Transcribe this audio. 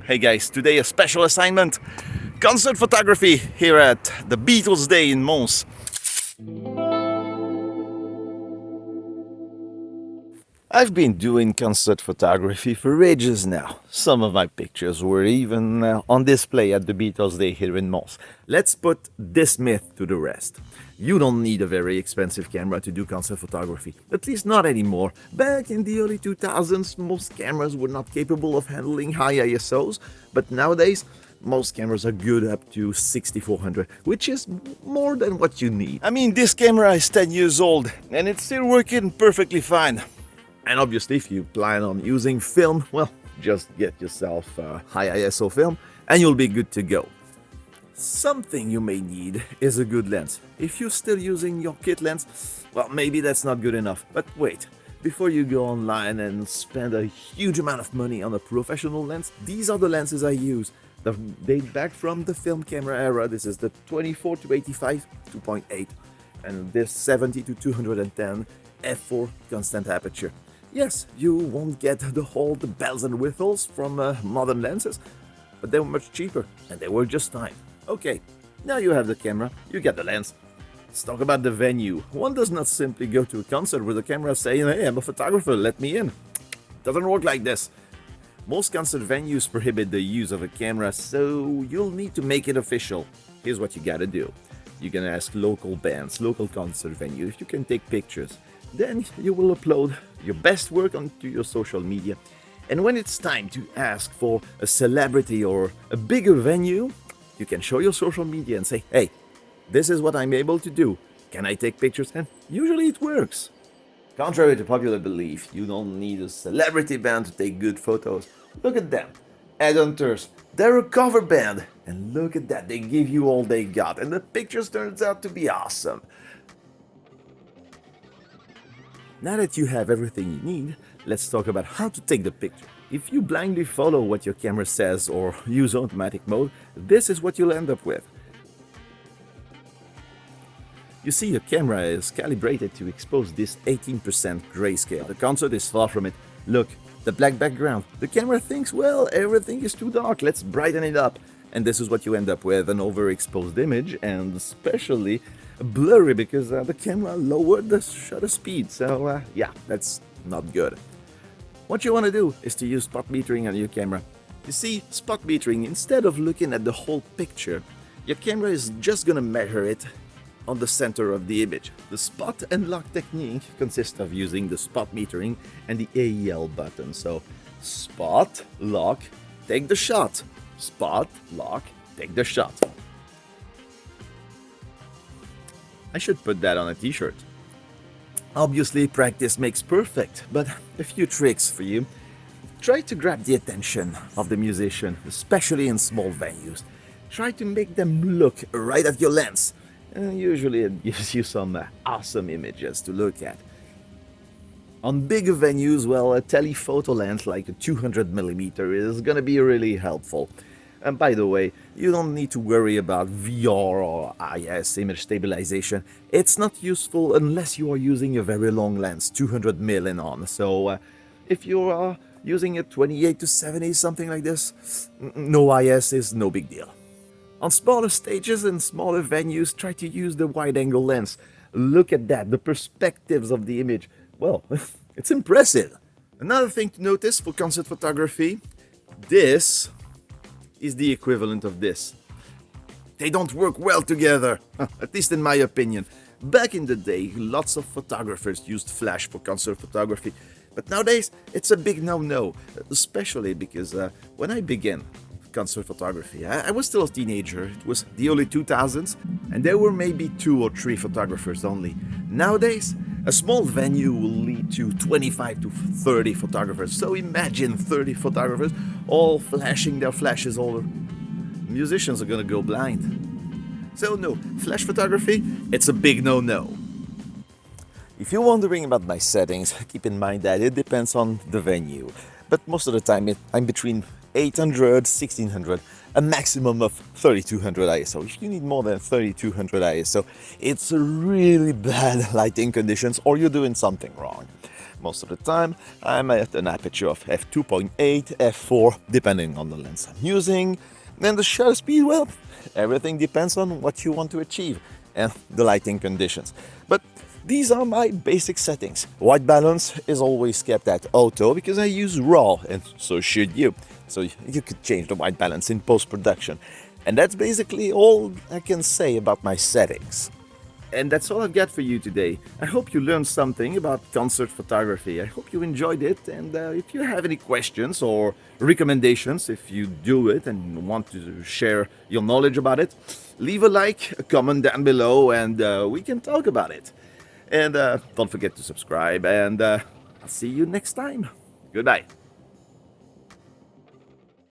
Hey guys, today a special assignment. Concert photography here at the Beatles Day in Mons. I've been doing concert photography for ages now. Some of my pictures were even on display at the Beatles Day here in Mons. Let's put this myth to the rest. You don't need a very expensive camera to do concert photography. At least not anymore. Back in the early 2000s, most cameras were not capable of handling high ISOs, but nowadays, most cameras are good up to 6400, which is more than what you need. I mean, this camera is 10 years old and it's still working perfectly fine. And obviously, if you plan on using film, well, just get yourself a high ISO film and you'll be good to go. Something you may need is a good lens. If you're still using your kit lens, well, maybe that's not good enough. But wait, before you go online and spend a huge amount of money on a professional lens, these are the lenses I use. They date back from the film camera era. This is the 24 to 85 2.8 and this 70 to 210 f4 constant aperture. Yes, you won't get all the bells and whistles from modern lenses, but they were much cheaper and they were just fine. Okay, now you have the camera, you get the lens. Let's talk about the venue. One does not simply go to a concert with a camera saying, "Hey, I'm a photographer, let me in." Doesn't work like this. Most concert venues prohibit the use of a camera, so you'll need to make it official. Here's what you gotta do. You're gonna ask local bands, local concert venue, if you can take pictures. Then you will upload your best work onto your social media. And when it's time to ask for a celebrity or a bigger venue, you can show your social media and say, "Hey, this is what I'm able to do. Can I take pictures?" And usually it works. Contrary to popular belief, you don't need a celebrity band to take good photos. Look at them. Underture. They're a cover band. And look at that, they give you all they got. And the pictures turns out to be awesome. Now that you have everything you need, let's talk about how to take the picture. If you blindly follow what your camera says or use automatic mode, this is what you'll end up with. You see, your camera is calibrated to expose this 18% grayscale. The concert is far from it. Look, the black background. The camera thinks, well, everything is too dark, let's brighten it up. And this is what you end up with, an overexposed image, and especially blurry because the camera lowered the shutter speed. So yeah, that's not good. What you want to do is to use spot metering on your camera. You see, spot metering, instead of looking at the whole picture, your camera is just gonna measure it on the center of the image. The spot and lock technique consists of using the spot metering and the AEL button. So spot, lock, take the shot. Spot, lock, take the shot. I should put that on a t-shirt. Obviously, practice makes perfect, but a few tricks for you. Try to grab the attention of the musician, especially in small venues. Try to make them look right at your lens. Usually it gives you some awesome images to look at. On bigger venues, well, a telephoto lens like a 200mm is gonna be really helpful. And by the way, you don't need to worry about VR or IS image stabilization. It's not useful unless you are using a very long lens, 200mm and on. So if you are using a 28 to 70, something like this, no IS is no big deal. On smaller stages and smaller venues, try to use the wide-angle lens. Look at that, the perspectives of the image. Well, it's impressive. Another thing to notice for concert photography, this is the equivalent of this. They don't work well together, at least in my opinion. Back in the day, lots of photographers used flash for concert photography, but nowadays it's a big no-no, especially because when I began concert photography, I was still a teenager. It was the early 2000s, and there were maybe 2 or 3 photographers only. Nowadays, a small venue will lead to 25 to 30 photographers. So imagine 30 photographers all flashing their flashes all over. Musicians are gonna go blind. So no, flash photography, it's a big no-no. If you're wondering about my settings, keep in mind that it depends on the venue. But most of the time I'm between 800, 1600, a maximum of 3200 ISO. If you need more than 3200 ISO, it's a really bad lighting conditions or you're doing something wrong. Most of the time, I'm at an aperture of f2.8, f4, depending on the lens I'm using. And the shutter speed, well, everything depends on what you want to achieve and the lighting conditions. But these are my basic settings. White balance is always kept at auto because I use RAW, and so should you. So you could change the white balance in post-production. And that's basically all I can say about my settings. And that's all I've got for you today. I hope you learned something about concert photography. I hope you enjoyed it. And if you have any questions or recommendations, if you do it and want to share your knowledge about it, leave a like, a comment down below, and we can talk about it. And don't forget to subscribe. And I'll see you next time. Goodbye.